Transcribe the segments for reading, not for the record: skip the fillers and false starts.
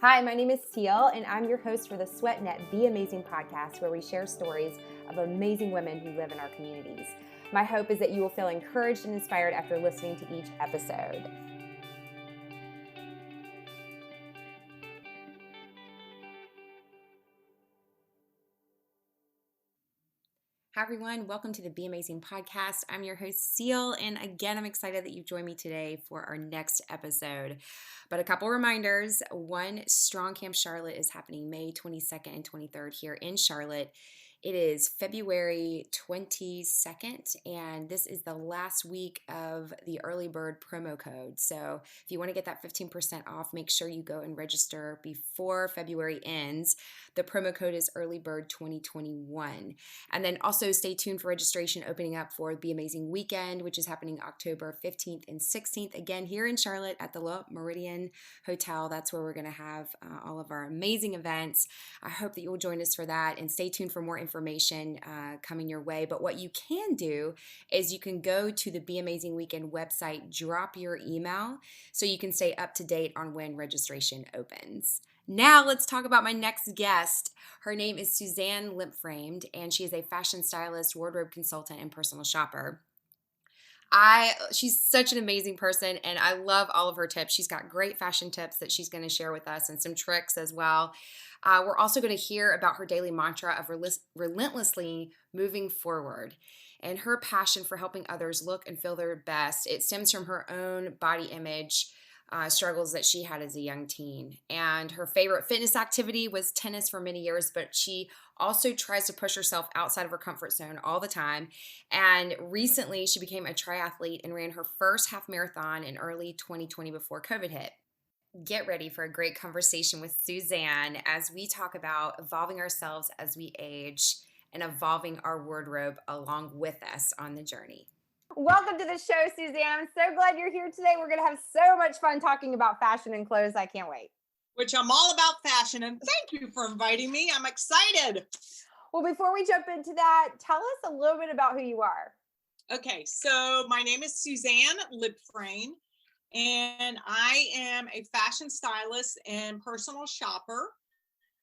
Hi, my name is Teal, and I'm your host for the SweatNet Be Amazing podcast, where we share stories of amazing women who live in our communities. My hope is that you will feel encouraged and inspired after listening to each episode. Hi, everyone. Welcome to the Be Amazing podcast. I'm your host, Seal, and again, I'm excited that you've joined me today for our next episode. But a couple reminders. One, Strong Camp Charlotte is happening May 22nd and 23rd here in Charlotte. It is February 22nd, and this is the last week of the early bird promo code. So if you want to get that 15% off, make sure you go and register before February ends. The promo code is early bird 2021. And then also stay tuned for registration opening up for Be Amazing Weekend, which is happening October 15th and 16th, again here in Charlotte at the Le Meridian Hotel. That's where we're going to have all of our amazing events. I hope that you will join us for that, and stay tuned for more information coming your way. But what you can do is you can go to the Be Amazing Weekend website, drop your email so you can stay up to date on when registration opens. Now let's talk about my next guest. Her name is Suzanne Libfraind, and she is a fashion stylist, wardrobe consultant, and personal shopper. She's such an amazing person, and I love all of her tips. She's got great fashion tips that she's going to share with us, and some tricks as well. We're also going to hear about her daily mantra of relentlessly moving forward, and her passion for helping others look and feel their best. It stems from her own body image struggles that she had as a young teen. And her favorite fitness activity was tennis for many years, but she also tries to push herself outside of her comfort zone all the time. And recently, she became a triathlete and ran her first half marathon in early 2020 before COVID hit. Get ready for a great conversation with Suzanne as we talk about evolving ourselves as we age and evolving our wardrobe along with us on the journey. Welcome to the show, Suzanne. I'm so glad you're here today. We're going to have so much fun talking about fashion and clothes. I can't wait. Which I'm all about fashion, and thank you for inviting me. I'm excited. Well, before we jump into that, tell us a little bit about who you are. Okay, so my name is Suzanne Libfraind, and I am a fashion stylist and personal shopper.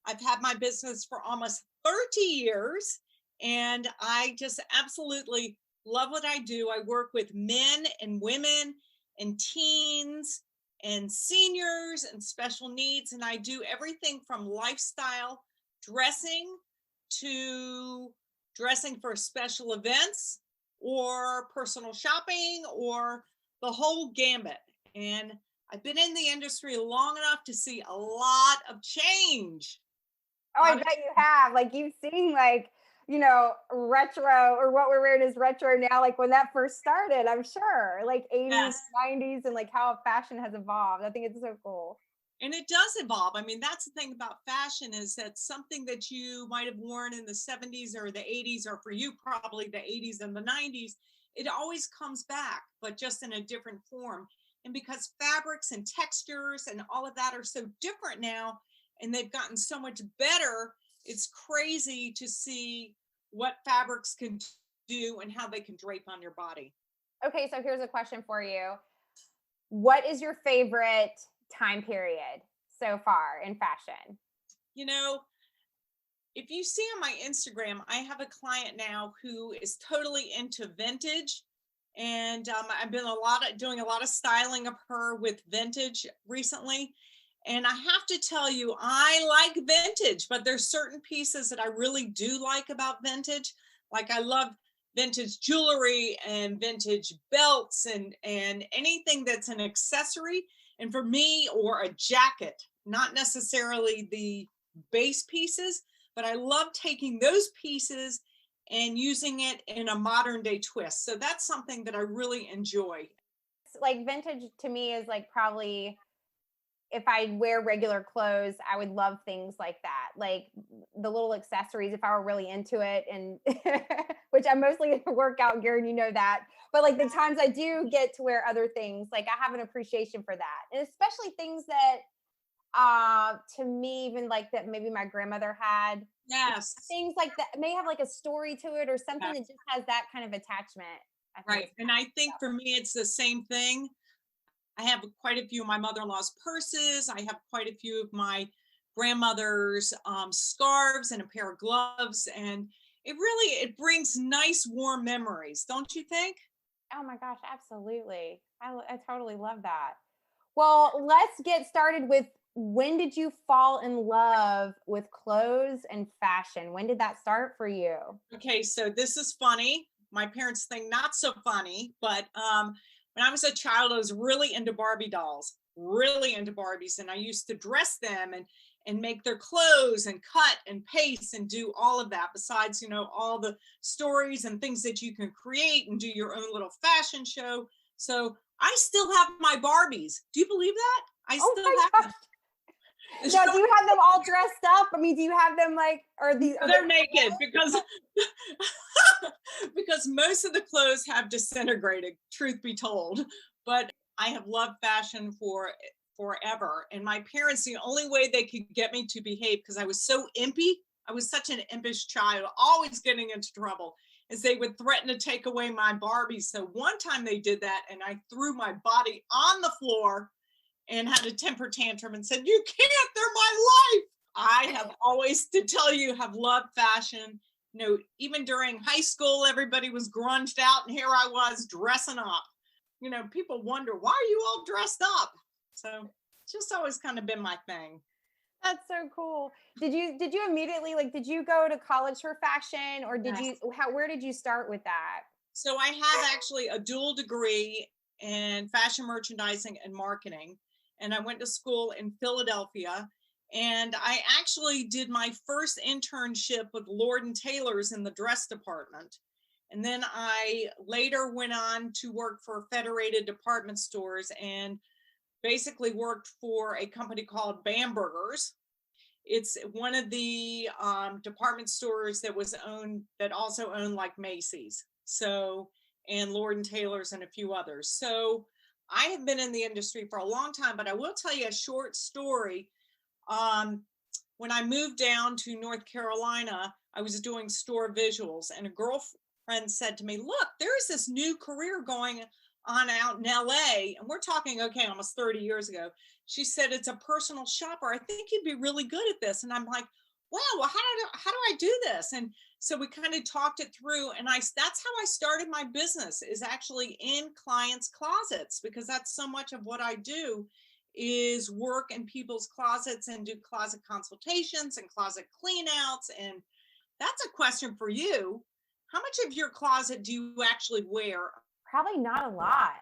I've had my business for almost 30 years, and I just absolutely love what I do. I work with men and women and teens and seniors and special needs, and I do everything from lifestyle dressing to dressing for special events or personal shopping or the whole gambit. And I've been in the industry long enough to see a lot of change. Oh, I bet you have. Like, you've seen, like, retro, or what we're wearing is retro now, like when that first started, I'm sure, like 80s, Yes. 90s, and like how fashion has evolved. I think it's so cool. And it does evolve. I mean, that's the thing about fashion, is that something that you might have worn in the 70s or the 80s, or for you, probably the 80s and the 90s, it always comes back, but just in a different form. And because fabrics and textures and all of that are so different now, and they've gotten so much better, it's crazy to see what fabrics can do and how they can drape on your body. Okay, so here's a question for you. What is your favorite time period so far in fashion? You know, if you see on my Instagram, I have a client now who is totally into vintage. And I've been doing a lot of styling of her with vintage recently. And I have to tell you, I like vintage, but there's certain pieces that I really do like about vintage. Like, I love vintage jewelry and vintage belts and anything that's an accessory. And for me, or a jacket, not necessarily the base pieces, but I love taking those pieces and using it in a modern day twist. So that's something that I really enjoy. Like, vintage to me is like, probably, if I wear regular clothes, I would love things like that. Like the little accessories, if I were really into it, and which I'm mostly into workout gear, and you know that. But like the times I do get to wear other things, like I have an appreciation for that. And especially things that to me, even like that maybe my grandmother had. Yes. Things like that may have like a story to it, or something that just has that kind of attachment. I think Right. And I think for me, it's the same thing. I have quite a few of my mother-in-law's purses. I have quite a few of my grandmother's scarves and a pair of gloves. And it brings nice warm memories, don't you think? Oh my gosh, absolutely. I totally love that. Well, let's get started with when did you fall in love with clothes and fashion? When did that start for you? Okay, so this is funny. My parents think not so funny, but when I was a child, I was really into Barbie dolls, really into Barbies, and I used to dress them and make their clothes and cut and paste and do all of that. Besides, all the stories and things that you can create and do your own little fashion show. So I still have my Barbies. Do you believe that? I Oh still my have gosh. them. Now, do you have them all dressed up? I mean, do you have them like, are they They're naked because because most of the clothes have disintegrated, truth be told. But I have loved fashion for forever. And my parents, the only way they could get me to behave, because I was so impy, I was such an impish child, always getting into trouble, is they would threaten to take away my Barbies. So one time they did that, and I threw my body on the floor and had a temper tantrum and said, "You can't, they're my life." I have always, to tell you, have loved fashion. Even during high school, everybody was grunged out, and here I was dressing up. People wonder, why are you all dressed up? So it's just always kind of been my thing. That's so cool. Did you immediately like did you go to college for fashion or did you Yes. how where did you start with that? So I have actually a dual degree in fashion merchandising and marketing. And I went to school in Philadelphia. And I actually did my first internship with Lord and Taylor's in the dress department. And then I later went on to work for Federated Department Stores and basically worked for a company called Bamberger's. It's one of the department stores that also owned like Macy's. So, and Lord and Taylor's and a few others. So I have been in the industry for a long time, but I will tell you a short story. Um, when I moved down to North Carolina, I was doing store visuals, and a girlfriend said to me, "Look, there's this new career going on out in LA." And we're talking, okay, almost 30 years ago. She said, "It's a personal shopper. I think you'd be really good at this." And I'm like, "Wow, well, how do I do this?" And so we kind of talked it through, and that's how I started my business, is actually in clients' closets, because that's so much of what I do, is work in people's closets and do closet consultations and closet cleanouts. And that's a question for you. How much of your closet do you actually wear? Probably not a lot.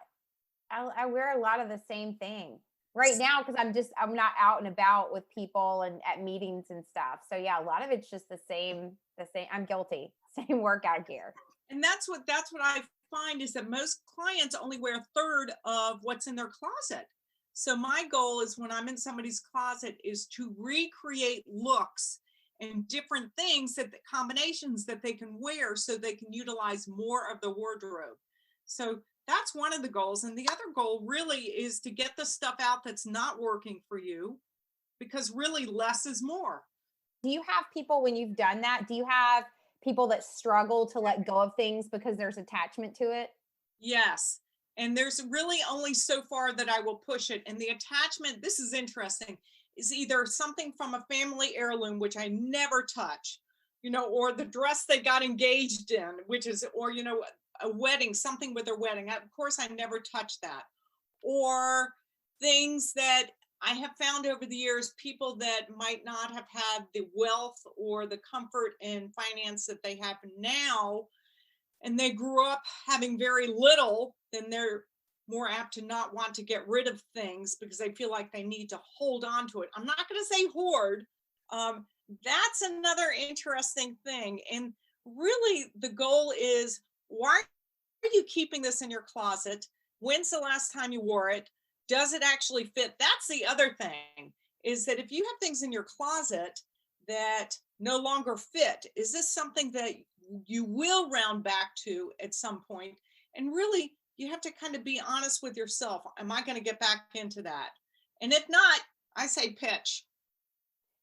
I wear a lot of the same thing right now because I'm not out and about with people and at meetings and stuff. So yeah, a lot of it's just the same. I'm guilty. Same workout gear. And that's what I find, is that most clients only wear a third of what's in their closet. So my goal is, when I'm in somebody's closet, is to recreate looks and different things, that the combinations that they can wear, so they can utilize more of the wardrobe. So that's one of the goals. And the other goal really is to get the stuff out that's not working for you, because really less is more. Do you have people when you've done that? Do you have people that struggle to let go of things because there's attachment to it? Yes. And there's really only so far that I will push it. And the attachment, this is interesting, is either something from a family heirloom, which I never touch, or the dress they got engaged in, which is, or, a wedding, something with their wedding. Of course, I never touch that. Or things that I have found over the years, people that might not have had the wealth or the comfort and finance that they have now, and they grew up having very little, then they're more apt to not want to get rid of things because they feel like they need to hold on to it. I'm not going to say hoard. Um, that's another interesting thing. And really, the goal is, why are you keeping this in your closet? When's the last time you wore it? Does it actually fit? That's the other thing, is that if you have things in your closet that no longer fit, is this something that you will round back to at some point? And really, you have to kind of be honest with yourself. Am I going to get back into that? And if not, I say pitch.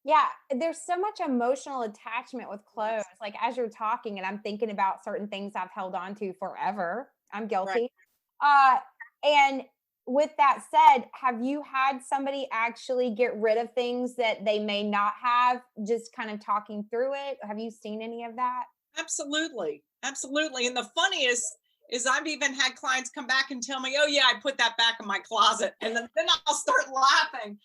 Yeah, there's so much emotional attachment with clothes. Yes. Like as you're talking and I'm thinking about certain things I've held on to forever. I'm Right. guilty. Uh and with that said, have you had somebody actually get rid of things that they may not have, just kind of talking through it? Have you seen any of that? Absolutely. Absolutely. And the funniest is I've even had clients come back and tell me, oh, yeah, I put that back in my closet. And then I'll start laughing.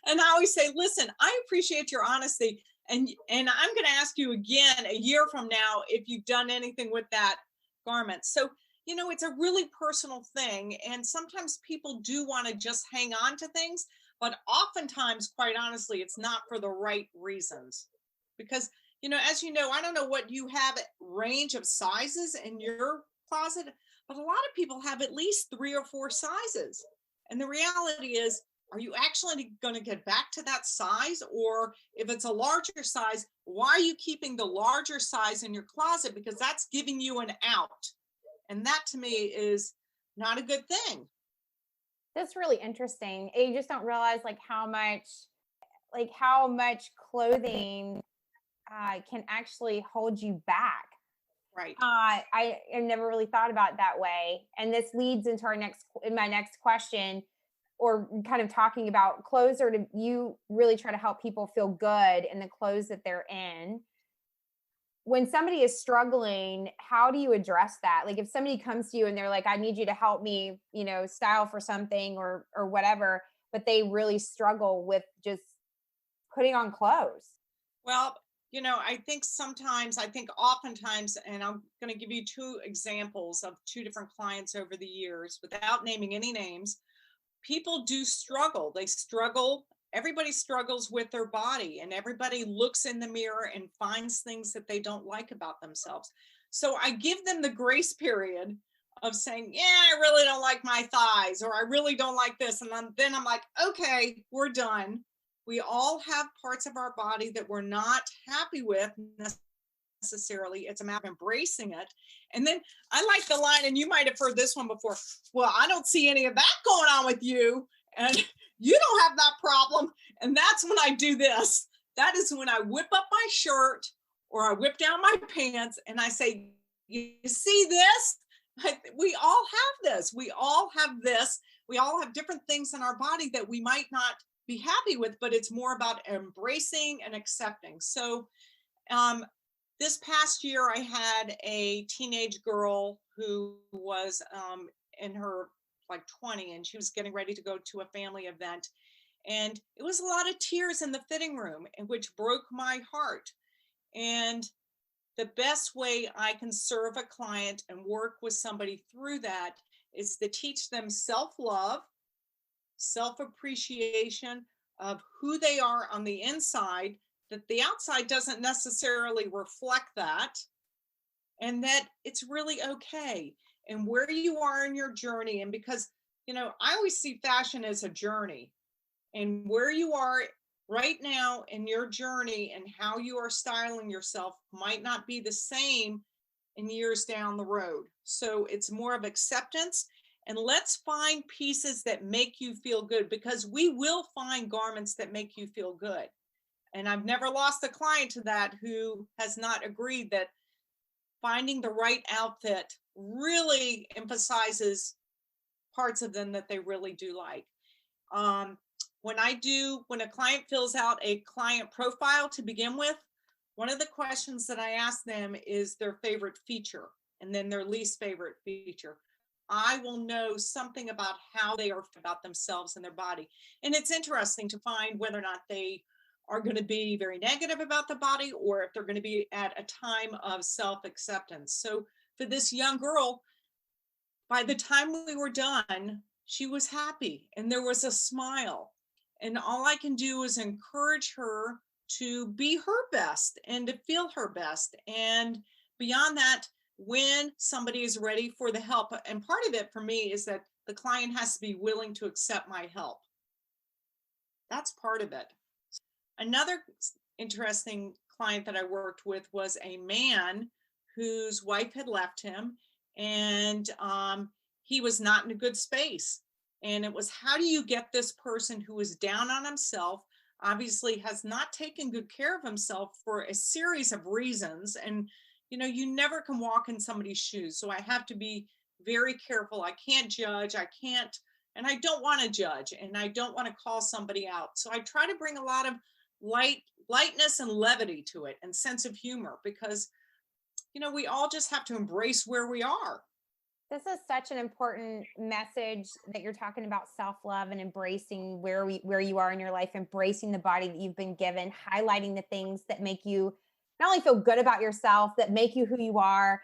And I always say, listen, I appreciate your honesty. And I'm going to ask you again a year from now if you've done anything with that garment. So, it's a really personal thing. And sometimes people do want to just hang on to things, but oftentimes, quite honestly, it's not for the right reasons. Because, as you know, I don't know what you have range of sizes in your closet, but a lot of people have at least 3 or 4 sizes. And the reality is, are you actually going to get back to that size? Or if it's a larger size, why are you keeping the larger size in your closet? Because that's giving you an out. And that to me is not a good thing. That's really interesting. You just don't realize how much clothing can actually hold you back. Right. I have never really thought about it that way, and this leads into my next question, or kind of talking about clothes, or do you really try to help people feel good in the clothes that they're in? When somebody is struggling, how do you address that? Like if somebody comes to you and they're like, I need you to help me, style for something or whatever, but they really struggle with just putting on clothes. Well, I think oftentimes, and I'm going to give you 2 examples of 2 different clients over the years without naming any names. People do struggle. They struggle. Everybody struggles with their body, and everybody looks in the mirror and finds things that they don't like about themselves. So I give them the grace period of saying, yeah, I really don't like my thighs, or I really don't like this. And then I'm like, okay, we're done. We all have parts of our body that we're not happy with necessarily. It's a matter of embracing it. And then I like the line, and you might have heard this one before. Well, I don't see any of that going on with you, and you don't have that problem. And that's when I do this. That is when I whip up my shirt or I whip down my pants and I say, you see this? We all have this. We all have this. We all have different things in our body that we might not be happy with, but it's more about embracing and accepting. So, um, this past year, I had a teenage girl who was in her like 20, and she was getting ready to go to a family event. And it was a lot of tears in the fitting room, and which broke my heart. And the best way I can serve a client and work with somebody through that is to teach them self love, self appreciation of who they are on the inside, that the outside doesn't necessarily reflect that, and that it's really okay. And where you are in your journey, and because, I always see fashion as a journey, and where you are right now in your journey and how you are styling yourself might not be the same in years down the road. So it's more of acceptance. And let's find pieces that make you feel good, because we will find garments that make you feel good. And I've never lost a client to that who has not agreed that finding the right outfit really emphasizes parts of them that they really do like. Um, when a client fills out a client profile to begin with, one of the questions that I ask them is their favorite feature and then their least favorite feature. I will know something about how they are about themselves and their body. And it's interesting to find whether or not they are going to be very negative about the body, or if they're going to be at a time of self acceptance. So for this young girl, by the time we were done, she was happy and there was a smile. And all I can do is encourage her to be her best and to feel her best. And beyond that, when somebody is ready for the help, and part of it for me is that the client has to be willing to accept my help. That's part of it. Another interesting client that I worked with was a man whose wife had left him, and he was not in a good space. And it was, how do you get this person who is down on himself, obviously has not taken good care of himself for a series of reasons. And, you never can walk in somebody's shoes. So I have to be very careful. I can't judge. And I don't want to judge, and I don't want to call somebody out. So I try to bring a lot of lightness and levity to it and sense of humor, because, we all just have to embrace where we are. This is such an important message that you're talking about self-love and embracing where you are in your life, embracing the body that you've been given, highlighting the things that make you not only feel good about yourself, that make you who you are,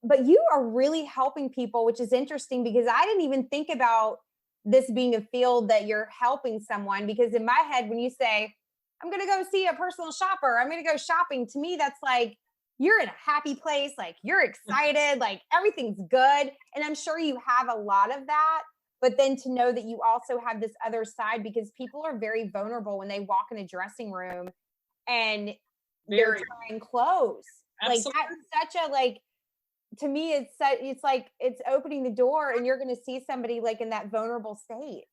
but you are really helping people, which is interesting because I didn't even think about this being a field that you're helping someone. Because in my head, when you say, I'm going to go see a personal shopper, I'm going to go shopping, to me, that's like you're in a happy place, like you're excited, like everything's good. And I'm sure you have a lot of that. But then to know that you also have this other side, because people are very vulnerable when they walk in a dressing room and they're Very. trying clothes. Like Absolutely. that's such a like, to me it's like it's opening the door and you're going to see somebody like in that vulnerable state.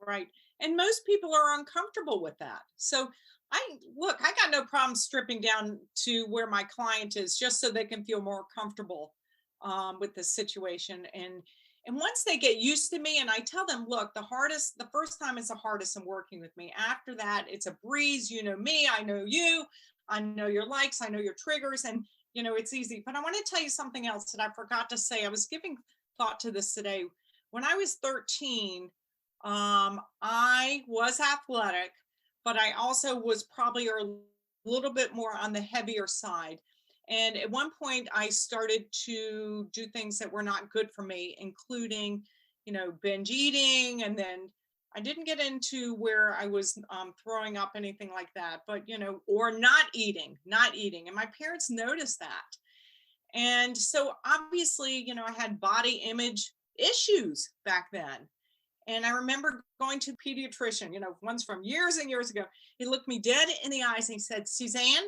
Right. And most people are uncomfortable with that. So I got no problem stripping down to where my client is, just so they can feel more comfortable with the situation. And once they get used to me, and I tell them, look, the first time is the hardest in working with me. After that, it's a breeze. You know me, I know you, I know your likes, I know your triggers, and it's easy. But I want to tell you something else that I forgot to say. I was giving thought to this today. When I was 13, I was athletic, but I also was probably a little bit more on the heavier side. And at one point, I started to do things that were not good for me, including, binge eating. And then I didn't get into where I was throwing up, anything like that, but, or not eating. And my parents noticed that. And so obviously, I had body image issues back then. And I remember going to a pediatrician, ones from years and years ago. He looked me dead in the eyes and he said, Suzanne,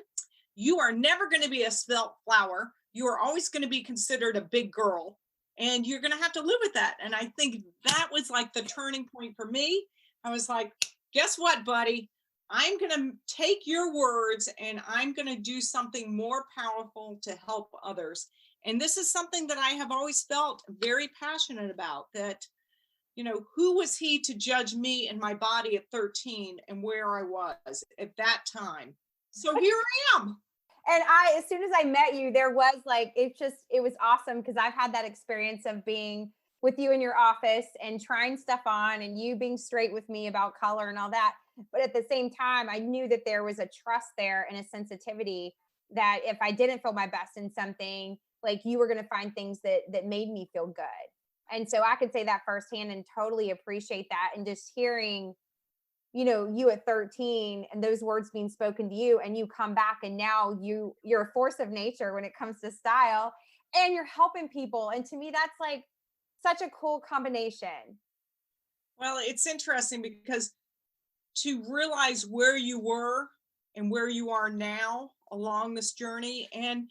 you are never going to be a svelte flower. You are always going to be considered a big girl, and you're going to have to live with that. And I think that was like the turning point for me. I was like, guess what, buddy? I'm going to take your words and I'm going to do something more powerful to help others. And this is something that I have always felt very passionate about, that who was he to judge me and my body at 13 and where I was at that time? So here I am. And as soon as I met you, there was like, it was awesome because I've had that experience of being with you in your office and trying stuff on and you being straight with me about color and all that. But at the same time, I knew that there was a trust there and a sensitivity that if I didn't feel my best in something, like you were going to find things that made me feel good. And so I could say that firsthand and totally appreciate that. And just hearing, you at 13 and those words being spoken to you, and you come back and now you're a force of nature when it comes to style and you're helping people. And to me, that's like such a cool combination. Well, it's interesting because to realize where you were and where you are now along this journey. And,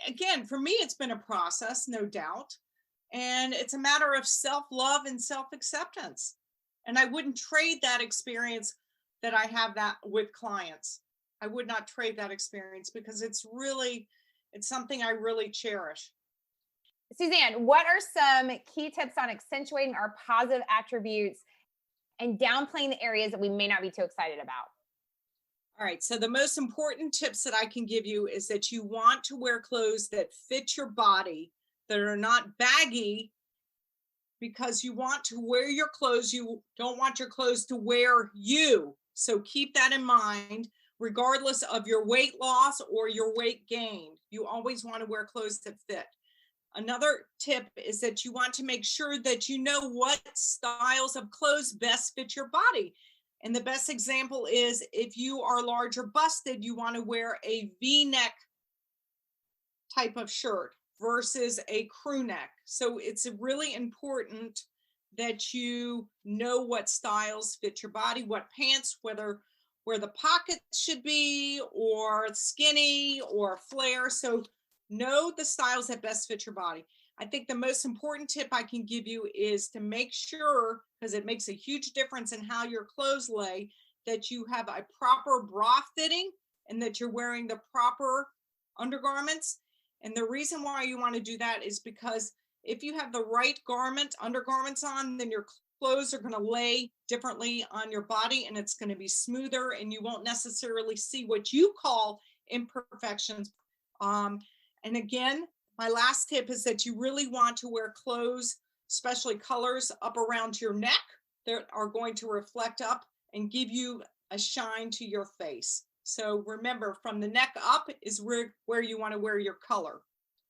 again, for me, it's been a process, no doubt. And it's a matter of self-love and self-acceptance. And I wouldn't trade that experience that I have that with clients. I would not trade that experience because it's something I really cherish. Suzanne, what are some key tips on accentuating our positive attributes and downplaying the areas that we may not be too excited about? All right. So the most important tips that I can give you is that you want to wear clothes that fit your body, that are not baggy, because you want to wear your clothes. You don't want your clothes to wear you. So keep that in mind, regardless of your weight loss or your weight gain. You always want to wear clothes that fit. Another tip is that you want to make sure that you know what styles of clothes best fit your body. And the best example is if you are larger busted, you want to wear a V-neck type of shirt versus a crew neck. So it's really important that you know what styles fit your body, what pants, where the pockets should be, or skinny or flare. So know the styles that best fit your body. I think the most important tip I can give you is to make sure, because it makes a huge difference in how your clothes lay, that you have a proper bra fitting and that you're wearing the proper undergarments. And the reason why you want to do that is because if you have the right undergarments on, then your clothes are going to lay differently on your body and it's going to be smoother and you won't necessarily see what you call imperfections. And again, my last tip is that you really want to wear clothes, especially colors up around your neck, that are going to reflect up and give you a shine to your face. So remember, from the neck up is where you want to wear your color.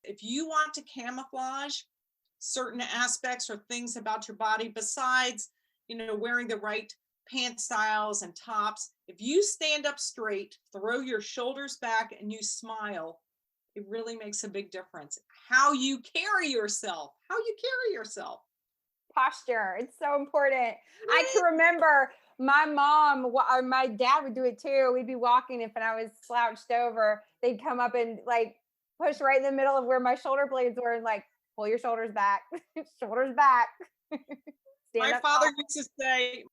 If you want to camouflage certain aspects or things about your body besides, wearing the right pant styles and tops, if you stand up straight, throw your shoulders back, and you smile, it really makes a big difference. How you carry yourself. Posture. It's so important. I can remember my mom or my dad would do it too. We'd be walking, if I was slouched over, they'd come up and like push right in the middle of where my shoulder blades were and like pull your shoulders back, shoulders back. Stand My up father tall. used to say,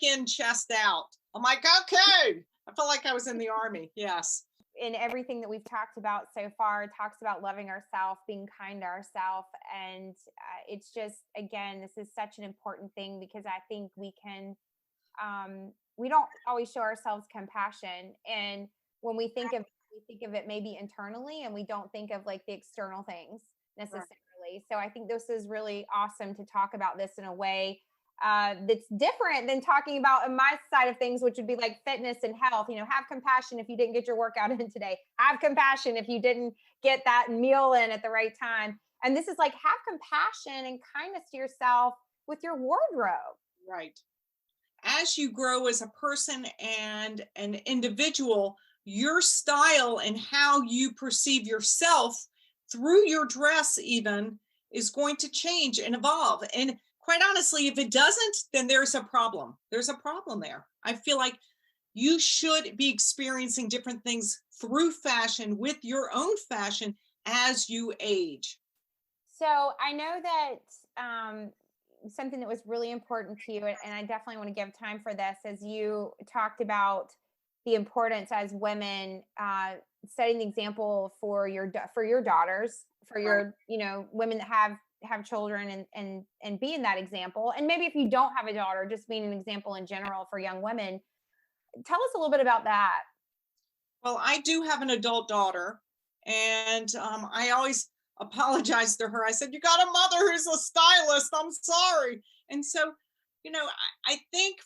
in, chest out. I'm like, okay. I felt like I was in the army. Yes. In everything that we've talked about so far, talks about loving ourselves, being kind to ourselves. And it's just, again, this is such an important thing because I think we don't always show ourselves compassion. And when we think of it maybe internally, and we don't think of like the external things necessarily. Right. So I think this is really awesome to talk about this in a way that's different than talking about in my side of things, which would be like fitness and health. Have compassion if you didn't get your workout in today. Have compassion if you didn't get that meal in at the right time. And this is like, have compassion and kindness to yourself with your wardrobe. Right. As you grow as a person and an individual, your style and how you perceive yourself through your dress even is going to change and evolve. And quite honestly, if it doesn't, then there's a problem. There's a problem there. I feel like you should be experiencing different things through fashion with your own fashion as you age. So I know that something that was really important to you, and I definitely want to give time for this, as you talked about the importance as women setting the example for your daughters, for your women that have children, and being that example. And maybe if you don't have a daughter, just being an example in general for young women. Tell us a little bit about that. Well, I do have an adult daughter, and I always apologize to her. I said, you got a mother who's a stylist. I'm sorry. And so, I think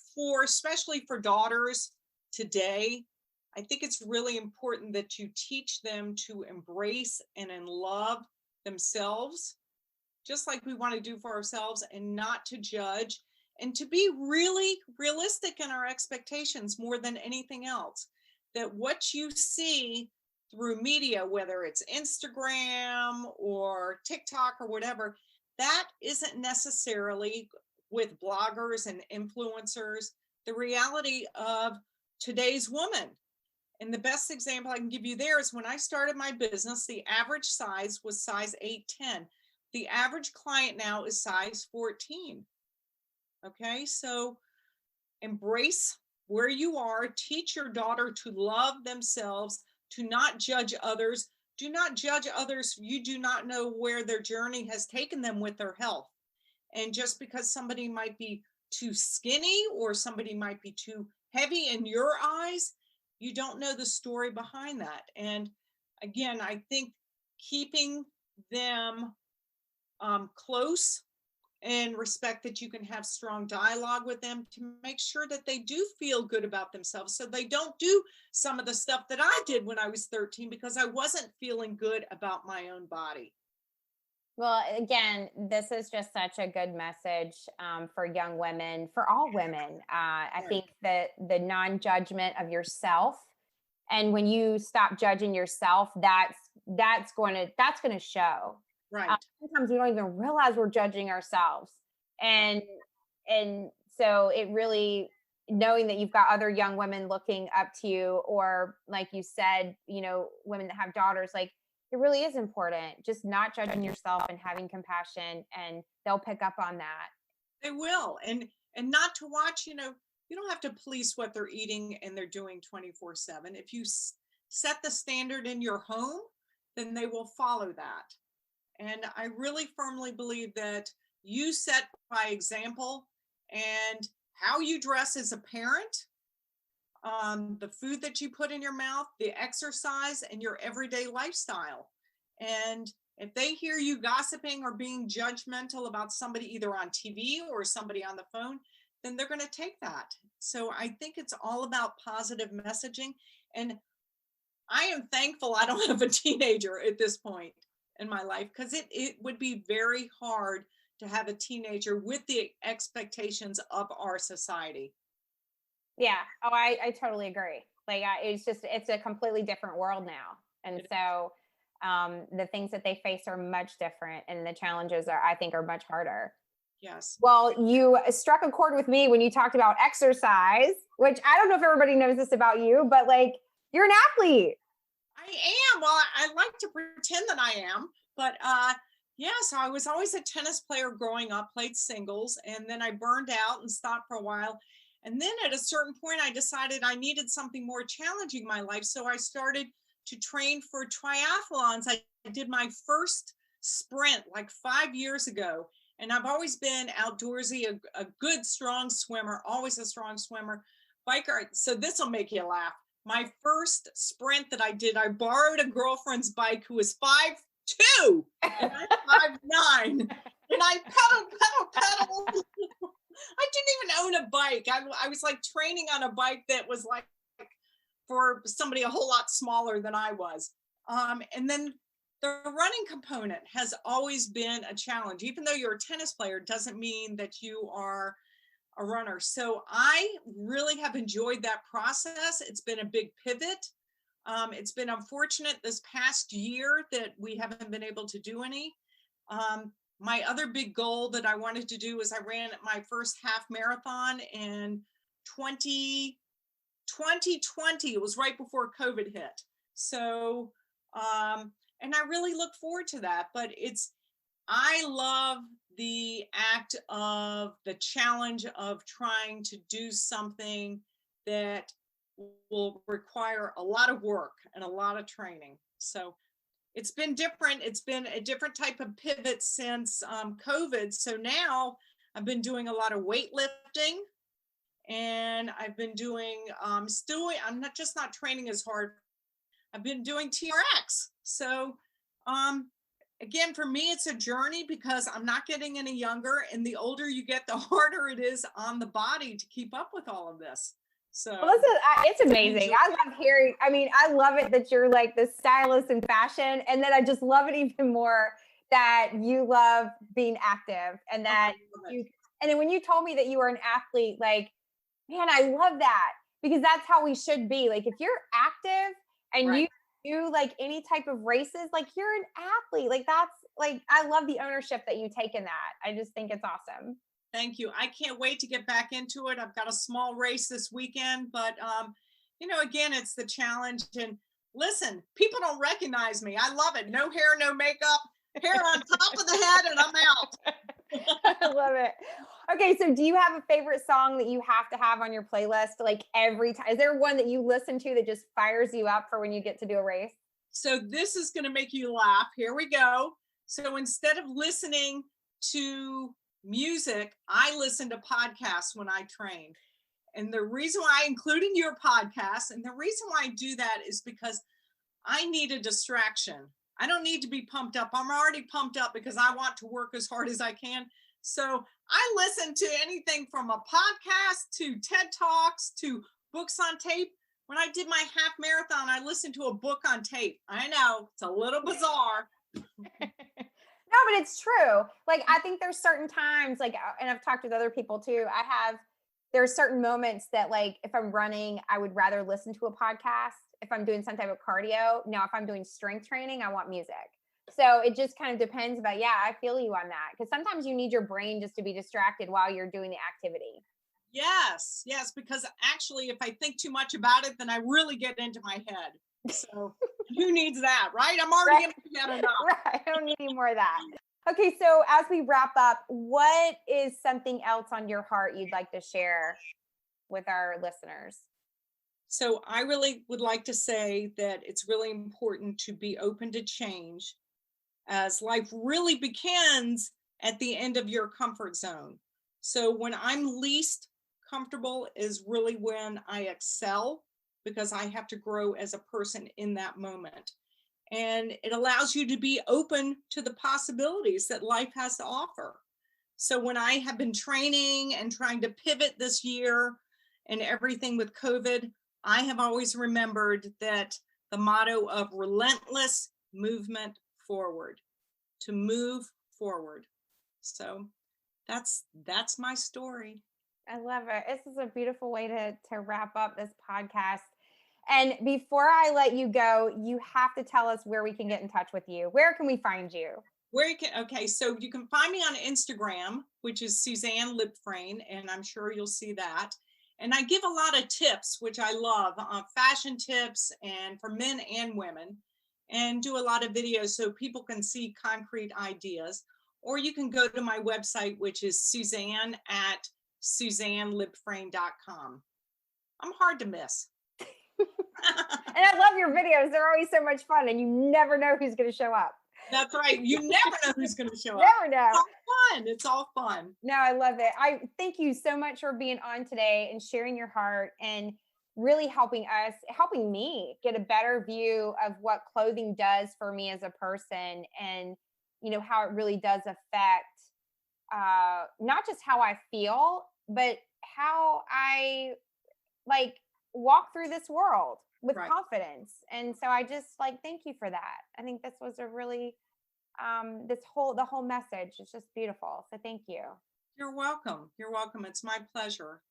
especially for daughters today, I think it's really important that you teach them to embrace and love themselves, just like we want to do for ourselves, and not to judge, and to be really realistic in our expectations more than anything else. That what you see through media, whether it's Instagram or TikTok or whatever, that isn't necessarily, with bloggers and influencers, the reality of today's woman. And the best example I can give you there is when I started my business, the average size was size 8'10". The average client now is size 14. Okay, so embrace where you are, teach your daughter to love themselves, to not judge others. Do not judge others. You do not know where their journey has taken them with their health. And just because somebody might be too skinny or somebody might be too heavy in your eyes, you don't know the story behind that. And again, I think keeping them close and respect, that you can have strong dialogue with them to make sure that they do feel good about themselves, so they don't do some of the stuff that I did when I was 13 because I wasn't feeling good about my own body. Well, again, this is just such a good message for young women, for all women. I think that the non-judgment of yourself, and when you stop judging yourself, that's going to show. Right. Sometimes we don't even realize we're judging ourselves, and so it really, knowing that you've got other young women looking up to you, or like you said, women that have daughters, like, it really is important just not judging yourself and having compassion, and they'll pick up on that. They will. And not to watch, you don't have to police what they're eating and they're doing 24/7. If you set the standard in your home, then they will follow that. And I really firmly believe that you set by example, and how you dress as a parent, the food that you put in your mouth, the exercise, and your everyday lifestyle. And if they hear you gossiping or being judgmental about somebody either on TV or somebody on the phone, then they're going to take that. So I think it's all about positive messaging. And I am thankful I don't have a teenager at this point in my life, because it would be very hard to have a teenager with the expectations of our society. Yeah. Oh, I totally agree. Like, it's a completely different world now. And so, the things that they face are much different, and the challenges I think, are much harder. Yes. Well, you struck a chord with me when you talked about exercise, which I don't know if everybody knows this about you, but like, you're an athlete. I am. Well, I like to pretend that I am, but yeah, so I was always a tennis player growing up, played singles, and then I burned out and stopped for a while. And then at a certain point, I decided I needed something more challenging in my life. So I started to train for triathlons. I did my first sprint like 5 years ago. And I've always been outdoorsy, a good, strong swimmer, always a strong swimmer, biker. So this will make you laugh. My first sprint that I did, I borrowed a girlfriend's bike who was 5'2" and I'm 5'9", and I pedaled. I didn't even own a bike. I was like training on a bike that was like for somebody a whole lot smaller than I was. And then the running component has always been a challenge. Even though you're a tennis player, doesn't mean that you are a runner. So I really have enjoyed that process. It's been a big pivot. It's been unfortunate this past year that we haven't been able to do any. My other big goal that I wanted to do is I ran my first half marathon in 2020. It was right before COVID hit. So, and I really look forward to that. But I love the act of the challenge of trying to do something that will require a lot of work and a lot of training. So it's been different. It's been a different type of pivot since COVID. So now I've been doing a lot of weightlifting, and I've been doing I'm not training as hard. I've been doing TRX. So again, for me, it's a journey because I'm not getting any younger, and the older you get, the harder it is on the body to keep up with all of this. So Well, it's amazing. I love hearing. I mean, I love it that you're like the stylist in fashion, and then I just love it even more that you love being active, and that you. And then when you told me that you were an athlete, like, man, I love that, because that's how we should be. Like, if you're active and right. you do like any type of races, like, you're an athlete. Like, that's like, I love the ownership that you take in that. I just think it's awesome. Thank you. I can't wait to get back into it. I've got a small race this weekend, but again, it's the challenge. And listen, people don't recognize me. I love it. No hair, no makeup, hair on top of the head, and I'm out. I love it. Okay, so do you have a favorite song that you have to have on your playlist like every time? Is there one that you listen to that just fires you up for when you get to do a race? So this is going to make you laugh. Here we go. So instead of listening to music, I listen to podcasts when I train. And the reason why I include in your podcast, and the reason why I do that, is because I need a distraction. I don't need to be pumped up. I'm already pumped up because I want to work as hard as I can. So I listen to anything from a podcast to TED Talks to books on tape. When I did my half marathon, I listened to a book on tape. I know it's a little bizarre. No, but it's true. Like, I think there's certain times, like, and I've talked with other people too. There are certain moments that, like, if I'm running, I would rather listen to a podcast. If I'm doing some type of cardio, now if I'm doing strength training, I want music. So it just kind of depends. But yeah, I feel you on that, because sometimes you need your brain just to be distracted while you're doing the activity. Yes, because actually, if I think too much about it, then I really get into my head. So who needs that, right? I'm already in my head enough. Right. I don't need any more of that. Okay, so as we wrap up, what is something else on your heart you'd like to share with our listeners? So I really would like to say that it's really important to be open to change. as life really begins at the end of your comfort zone. So when I'm least comfortable is really when I excel, because I have to grow as a person in that moment. And it allows you to be open to the possibilities that life has to offer. So when I have been training and trying to pivot this year and everything with COVID, I have always remembered that the motto of relentless movement forward, to move forward. So that's my story. I love it. This is a beautiful way to wrap up this podcast. And before I let you go, you have to tell us where we can get in touch with you. Where can we find you? Okay, so you can find me on Instagram, which is Suzanne Libfraind, and I'm sure you'll see that. And I give a lot of tips, which I love, fashion tips, and for men and women, and do a lot of videos so people can see concrete ideas. Or you can go to my website, which is Suzanne at SuzanneLibfraind.com. I'm hard to miss. And I love your videos. They're always so much fun, and you never know who's going to show up. That's right. You never know who's going to show up. Never know. It's all fun. It's all fun. No, I love it. I thank you so much for being on today and sharing your heart and really helping me get a better view of what clothing does for me as a person, and how it really does affect not just how I feel, but how I walk through this world with confidence. And so I just thank you for that. I think this was a really the whole message is just beautiful. So thank you. You're welcome. You're welcome. It's my pleasure.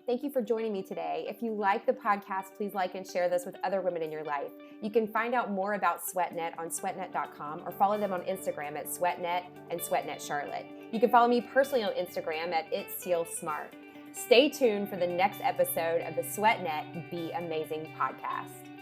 Thank you for joining me today. If you like the podcast, please like and share this with other women in your life. You can find out more about SweatNet on sweatnet.com or follow them on Instagram at SweatNet and SweatNet Charlotte. You can follow me personally on Instagram at itssealsmart. Stay tuned for the next episode of the SweatNet Be Amazing podcast.